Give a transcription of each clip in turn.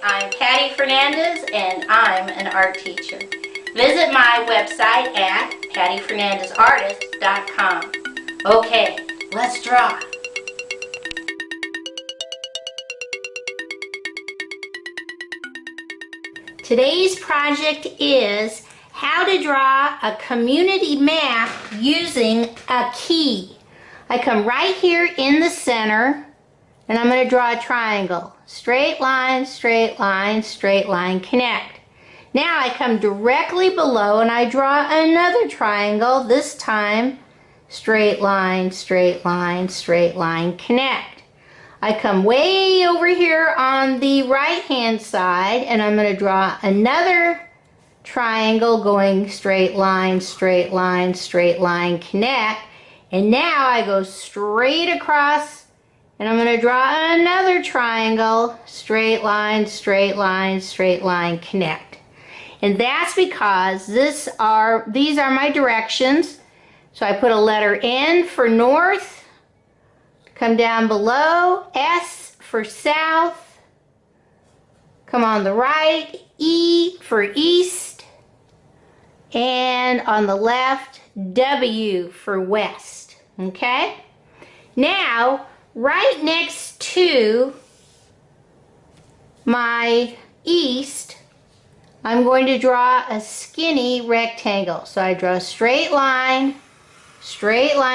I'm Patty Fernandez and I'm an art teacher. Visit my website at pattyfernandezartist.com. Okay, let's draw. Today's project is how to draw a community map using a key. I come right here in the center and I'm going to draw a triangle. Straight line, straight line, straight line, connect. Now I come directly below and I draw another triangle, this time straight line, straight line, straight line, connect. I come way over here on the right hand side and I'm going to draw another triangle going straight line, straight line, straight line, connect. And now I go straight across and I'm going to draw another triangle, straight line, straight line, straight line, connect. And that's because these are my directions. So I put a letter N for north, come down below, S for south, come on the right, E for east, and on the left, W for west, okay? Now, right next to my east, I'm going to draw a skinny rectangle. So I draw a straight line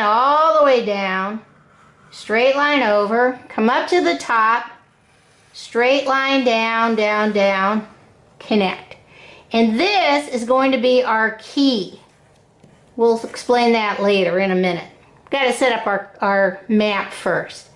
all the way down, straight line over, come up to the top, straight line down, down, down, connect. And this is going to be our key. We'll explain that later in a minute. Got to set up our map first.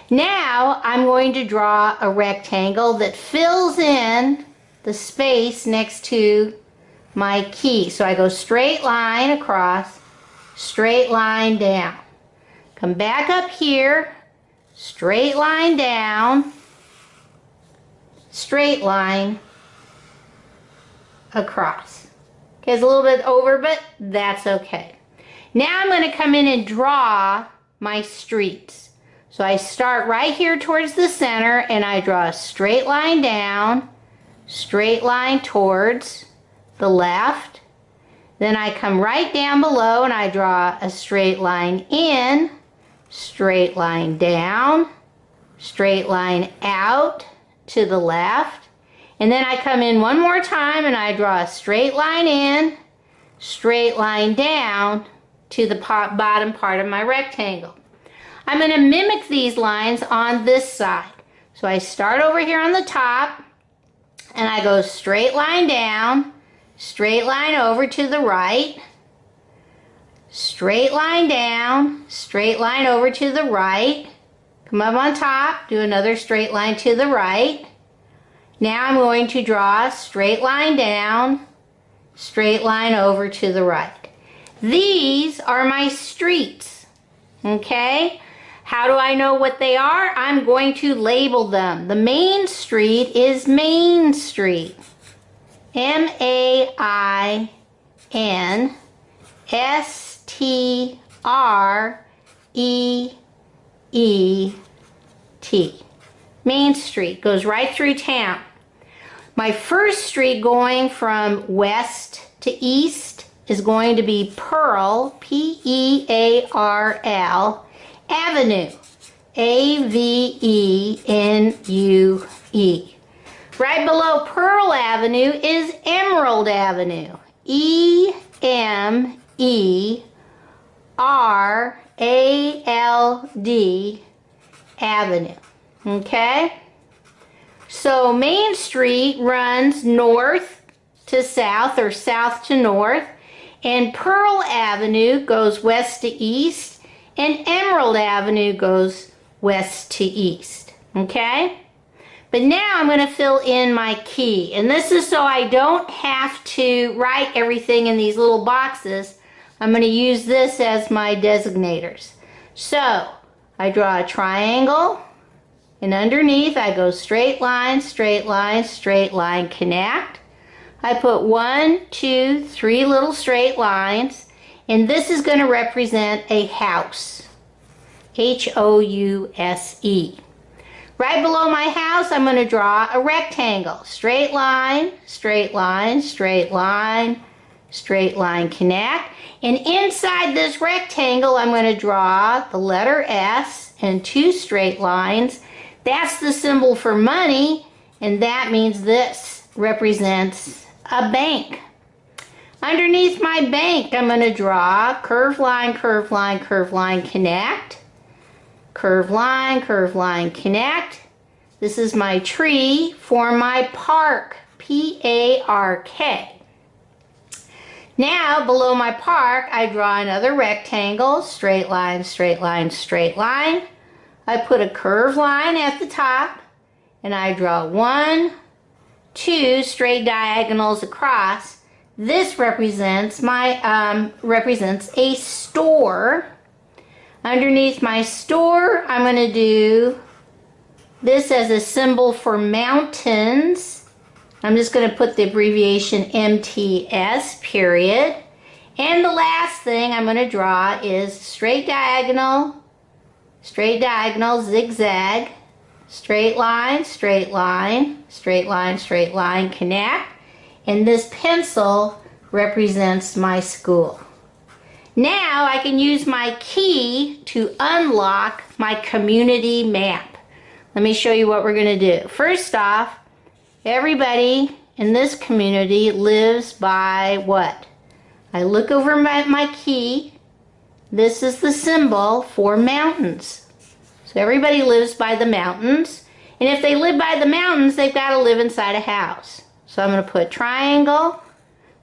Now I'm going to draw a rectangle that fills in the space next to my key. So I go straight line across, straight line down. Come back up here, straight line down, straight line across. Okay, it's a little bit over, but that's okay. Now I'm going to come in and draw my streets. So I start right here towards the center and I draw a straight line down, straight line towards the left. Then I come right down below and I draw a straight line in, straight line down, straight line out to the left. And then I come in one more time and I draw a straight line in, straight line down to the bottom part of my rectangle. I'm going to mimic these lines on this side. So I start over here on the top and I go straight line down, straight line over to the right, straight line down, straight line over to the right, come up on top, do another straight line to the right. Now I'm going to draw a straight line down, straight line over to the right. These are my streets, okay? How do I know what they are? I'm going to label them. The main street is Main Street. M-A-I-N-S-T-R-E-E-T. Main Street goes right through town. My first street going from west to east is going to be Pearl, P-E-A-R-L, Avenue, A-V-E-N-U-E. Right below Pearl Avenue is Emerald Avenue, E-M-E-R-A-L-D Avenue. Okay? So Main Street runs north to south or south to north, and Pearl Avenue goes west to east, and Emerald Avenue goes west to east. Okay? But now I'm going to fill in my key, and this is so I don't have to write everything in these little boxes. I'm going to use this as my designators. So I draw a triangle, and underneath I go straight line, straight line, straight line, connect. I put 1, 2, 3 little straight lines, and this is going to represent a house. H-O-U-S-E. Right below my house, I'm going to draw a rectangle. Straight line, straight line, straight line, straight line, connect. And inside this rectangle, I'm going to draw the letter S and 2 straight lines. That's the symbol for money, and that means this represents a bank. Underneath my bank, I'm going to draw curved line, curved line, curved line, connect. Curved line, connect. This is my tree for my park, P-A-R-K. Now, below my park, I draw another rectangle, straight line, straight line, straight line. I put a curved line at the top, and I draw 1, 2 straight diagonals across. This represents represents a store. Underneath my store, I'm going to do this as a symbol for mountains. I'm just going to put the abbreviation MTS, period. And the last thing I'm going to draw is straight diagonal, zigzag, straight line, straight line, straight line, straight line, connect. And this pencil represents my school. Now I can use my key to unlock my community map. Let me show you what we're going to do. First off, everybody in this community lives by what? I look over my key. This is the symbol for mountains. So everybody lives by the mountains. And if they live by the mountains, they've got to live inside a house. So I'm going to put triangle.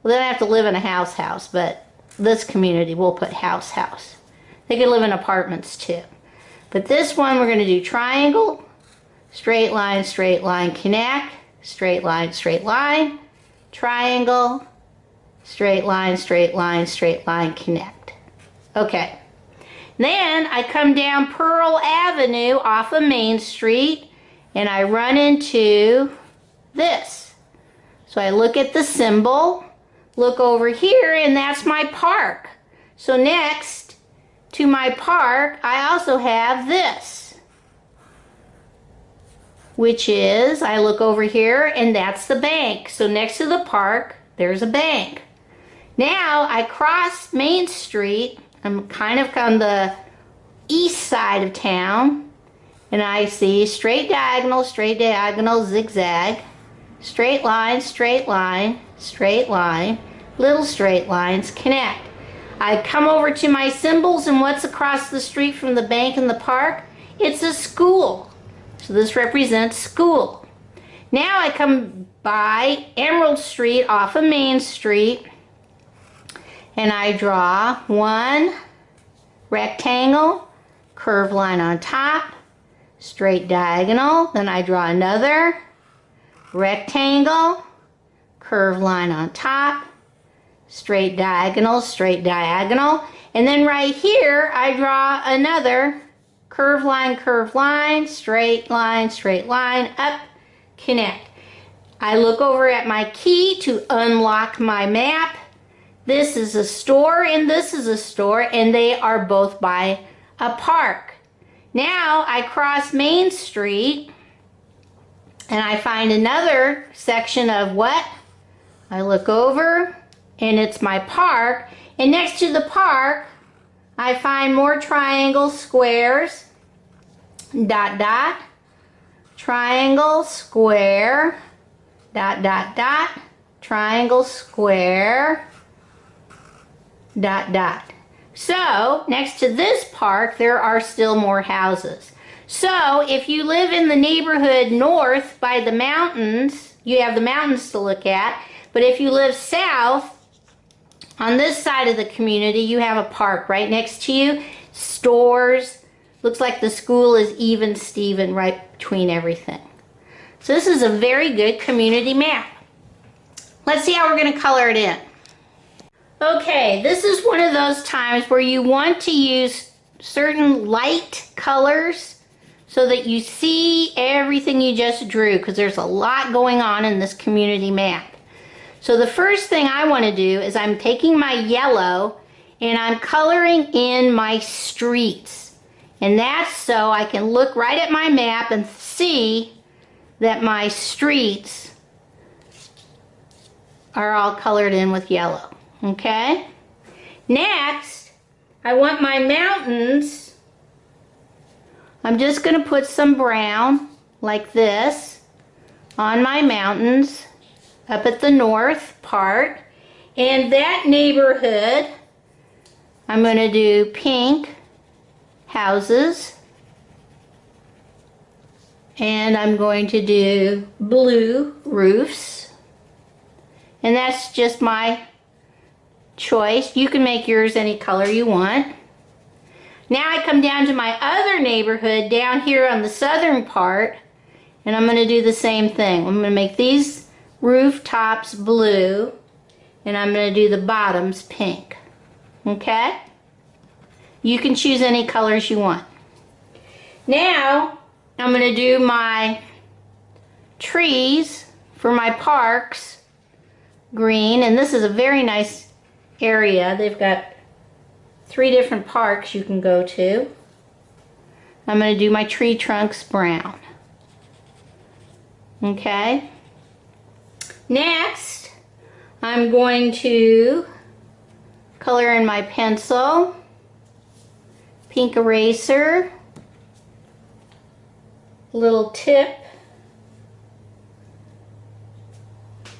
Well, they don't have to live in a house, but this community will put house. They could live in apartments too. But this one we're going to do triangle, straight line, connect, straight line, triangle, straight line, connect. Okay. Then I come down Pearl Avenue off of Main Street and I run into this. So I look at the symbol, look over here, and that's my park. So next to my park, I also have this, which is, I look over here, and that's the bank. So next to the park, there's a bank. Now I cross Main Street. I'm kind of on the east side of town, and I see straight diagonal, zigzag, straight line, little straight lines, connect. I come over to my symbols, and what's across the street from the bank and the park? It's a school. So this represents school. Now I come by Emerald Street off of Main Street, and I draw 1 rectangle, curved line on top, straight diagonal. Then I draw another rectangle, curved line on top, straight diagonal, and then right here I draw another curved line, straight line, up, connect. I look over at my key to unlock my map. This is a store and this is a store, and they are both by a park. Now I cross Main Street and I find another section of what? I look over and it's my park, and next to the park I find more triangles, squares, dot dot, triangle, square, dot dot dot, triangle, square, dot dot. So next to this park there are still more houses. So if you live in the neighborhood north by the mountains, you have the mountains to look at. But if you live south on this side of the community, you have a park right next to you, stores. Looks like the school is even Steven right between everything. So this is a very good community map. Let's see how we're going to color it in. Okay, this is one of those times where you want to use certain light colors so that you see everything you just drew, because there's a lot going on in this community map. So the first thing I want to do is I'm taking my yellow and I'm coloring in my streets. And that's so I can look right at my map and see that my streets are all colored in with yellow. Okay? Next, I want my mountains. I'm just going to put some brown like this on my mountains up at the north part. And that neighborhood, I'm going to do pink houses. And I'm going to do blue roofs. And that's just my choice. You can make yours any color you want. Now I come down to my other neighborhood down here on the southern part, and I'm going to do the same thing. I'm going to make these rooftops blue, and I'm going to do the bottoms pink. Okay? You can choose any colors you want. Now I'm going to do my trees for my parks green, and this is a very nice area. They've got 3 different parks you can go to. I'm going to do my tree trunks brown. Okay. Next, I'm going to color in my pencil, pink eraser, little tip.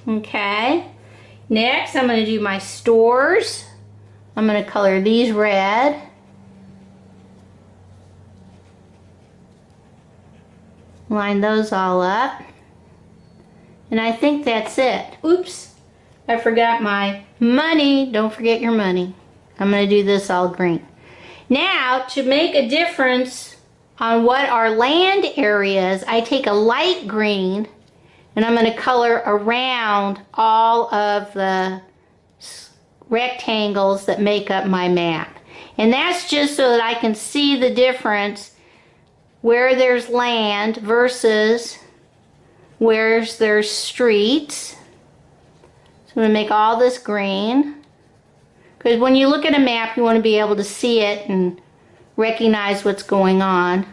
Okay. Next, I'm going to do my stores. I'm going to color these red. Line those all up. And I think that's it. Oops, I forgot my money. Don't forget your money. I'm going to do this all green. Now, to make a difference on what our land area is, I take a light green and I'm going to color around all of the rectangles that make up my map. And that's just so that I can see the difference where there's land versus where there's streets. So I'm going to make all this green. Because when you look at a map, you want to be able to see it and recognize what's going on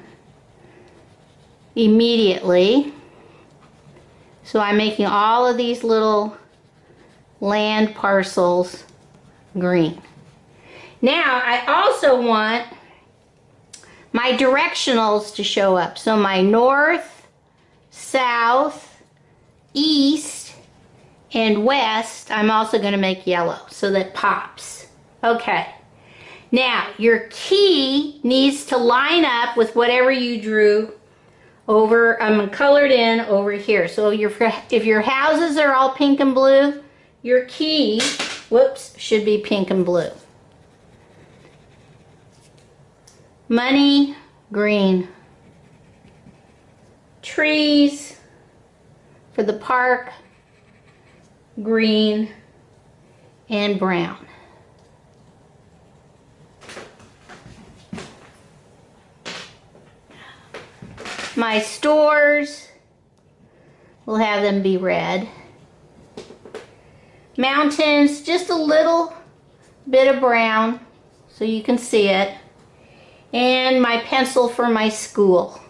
immediately. So I'm making all of these little land parcels green. Now I also want my directionals to show up. So my north, south, east, and west, I'm also going to make yellow so that pops. Okay. Now your key needs to line up with whatever you drew over, colored in over here. So if your houses are all pink and blue, your key, whoops, should be pink and blue. Money, green. Trees for the park, green and brown. My stores, we'll have them be red. Mountains, just a little bit of brown so you can see it. And my pencil for my school.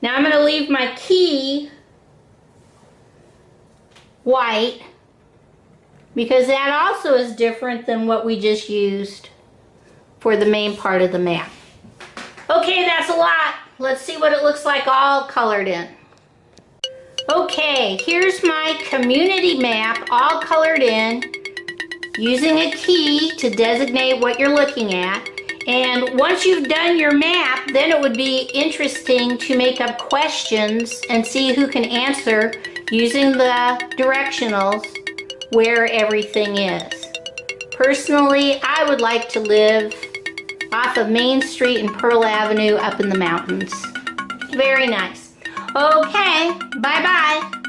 Now I'm going to leave my key white because that also is different than what we just used for the main part of the map. Okay, that's a lot. Let's see what it looks like all colored in. Okay, here's my community map all colored in using a key to designate what you're looking at. And once you've done your map, then it would be interesting to make up questions and see who can answer using the directionals where everything is. Personally, I would like to live off of Main Street and Pearl Avenue up in the mountains. Very nice. Okay, bye-bye.